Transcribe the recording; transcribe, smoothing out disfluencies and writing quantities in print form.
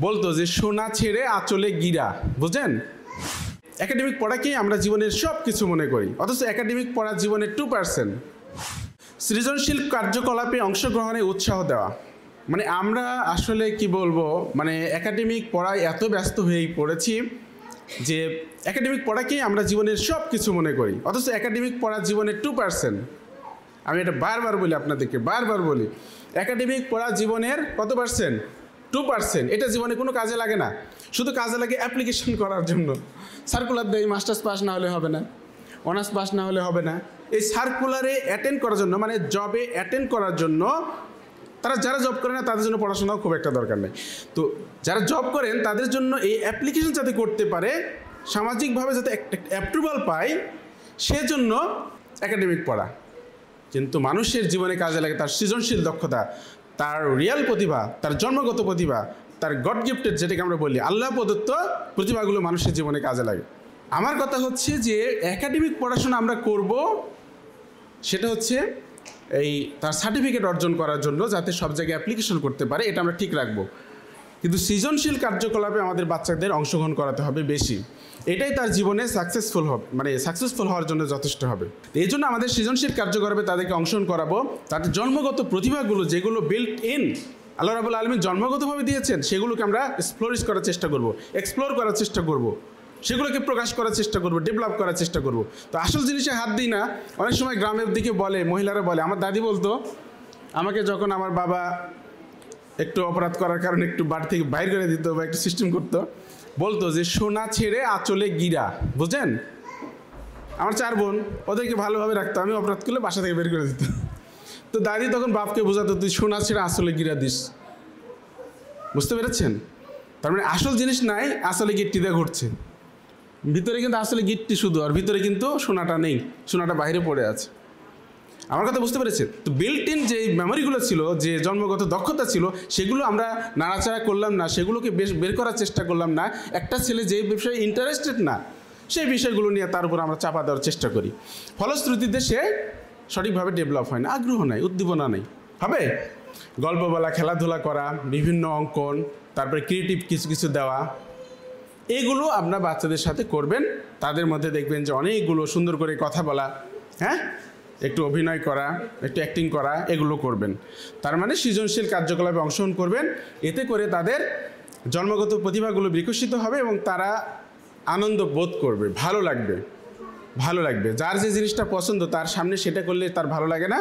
বলতো যে সোনা ছেড়ে আঁচলে গিরা, বুঝেন? একাডেমিক পড়াকেই আমরা জীবনের সব কিছু মনে করি, অথচ একাডেমিক পড়া জীবনের 2%। সৃজনশীল কার্যকলাপে অংশগ্রহণে উৎসাহ দেওয়া, মানে আমরা আসলে কি বলবো, মানে একাডেমিক পড়ায় এত ব্যস্ত হয়েই পড়েছি যে একাডেমিক পড়াকেই আমরা জীবনের সব কিছু মনে করি, অথচ একাডেমিক পড়া জীবনের 2%। আমি এটা বারবার বলি, আপনাদেরকে বারবার বলি, একাডেমিক পড়া জীবনের কত পার্সেন্ট? 2%। এটা জীবনে কোনো কাজে লাগে না, শুধু কাজে লাগে অ্যাপ্লিকেশন করার জন্য। সার্কুলার দেয়, মাস্টার্স পাস না হলে হবে না, অনার্স পাস না হলে হবে না। এই সার্কুলারে অ্যাটেন্ড করার জন্য, মানে জবে অ্যাটেন্ড করার জন্য, যারা জব করে না তাদের জন্য পড়াশোনাও খুব একটা দরকার নেই। তো যারা জব করেন তাদের জন্য এই অ্যাপ্লিকেশন যাতে করতে পারে, সামাজিকভাবে যাতে অ্যাপ্রুভাল পায়, সেজন্য একাডেমিক পড়া। কিন্তু মানুষের জীবনে কাজে লাগে তার সৃজনশীল দক্ষতা, তার রিয়াল প্রতিভা, তার জন্মগত প্রতিভা, তার গড গিফটেড, যেটাকে আমরা বলি আল্লাহ প্রদত্ত প্রতিভাগুলো মানুষের জীবনে কাজে লাগে। আমার কথা হচ্ছে যে একাডেমিক পড়াশোনা আমরা করব, সেটা হচ্ছে এই তার সার্টিফিকেট অর্জন করার জন্য, যাতে সব জায়গায় অ্যাপ্লিকেশন করতে পারে, এটা আমরা ঠিক রাখবো। কিন্তু সৃজনশীল কার্যকলাপে আমাদের বাচ্চাদের অংশগ্রহণ করাতে হবে বেশি, এটাই তার জীবনে সাকসেসফুল হওয়ার জন্য যথেষ্ট হবে। এই জন্য আমাদের সৃজনশীল কার্যকলাপে তাদেরকে অংশগ্রহণ করাবো। তাদের জন্মগত প্রতিভাগুলো, যেগুলো বিল্ট ইন আল্লাহ রাব্বুল আলামিন জন্মগতভাবে দিয়েছেন, সেগুলোকে আমরা এক্সপ্লোর করার চেষ্টা করব, সেগুলোকে প্রকাশ করার চেষ্টা করব, ডেভেলপ করার চেষ্টা করব। তো আসল জিনিসে হাত দিই না। অনেক সময় গ্রামের দিকে বলে, মহিলারা বলে, আমার দাদি বলতো আমাকে, যখন আমার বাবা একটু অপরাধ করার কারণে একটু বাড়ি থেকে বাইর করে দিত বা একটু সিস্টেম করতো, বলতো যে সোনা ছেড়ে আঁচলে গিরা, বুঝেন? আমার 4 বোন, ওদেরকে ভালোভাবে রাখতো, আমি অপরাধ করলে বাসা থেকে বের করে দিত। তো দাদি তখন বাপকে বোঝাতো, তুই সোনা ছেড়ে আঁচলে গিরা দিস। বুঝতে পেরেছেন? তার মানে আসল জিনিস নাই, আসলে গিট্টি দিয়ে ঘুরছে, ভিতরে কিন্তু আসলে গিট্টি শুধু, আর ভিতরে কিন্তু সোনাটা নেই, সোনাটা বাইরে পড়ে আছে। আমার কথা বুঝতে পেরেছেন? তো বিল্ট ইন যে মেমোরিগুলো ছিল, যে জন্মগত দক্ষতা ছিল, সেগুলো আমরা নাড়াচাড়া করলাম না, সেগুলোকে বের করার চেষ্টা করলাম না। একটা ছেলে যে বিষয়ে ইন্টারেস্টেড না, সেই বিষয়গুলো নিয়ে তার উপর আমরা চাপা দেওয়ার চেষ্টা করি। ফলশ্রুতিতে সে সঠিকভাবে ডেভেলপ হয় না, আগ্রহ নাই, উদ্দীপনা নেই। হবে গল্প বলা, খেলাধুলা করা, বিভিন্ন অঙ্কন, তারপরে ক্রিয়েটিভ কিছু দেওয়া, এগুলো আপনার বাচ্চাদের সাথে করবেন। তাদের মধ্যে দেখবেন যে অনেকগুলো সুন্দর করে কথা বলা, হ্যাঁ, একটু অভিনয় করা, একটু অ্যাক্টিং করা, এগুলো করবেন। তার মানে সৃজনশীল কার্যকলাপে অংশগ্রহণ করবেন। এতে করে তাদের জন্মগত প্রতিভাগুলো বিকশিত হবে এবং তারা আনন্দ বোধ করবে, ভালো লাগবে। যার যে জিনিসটা পছন্দ, তার সামনে সেটা করলে তার ভালো লাগে না।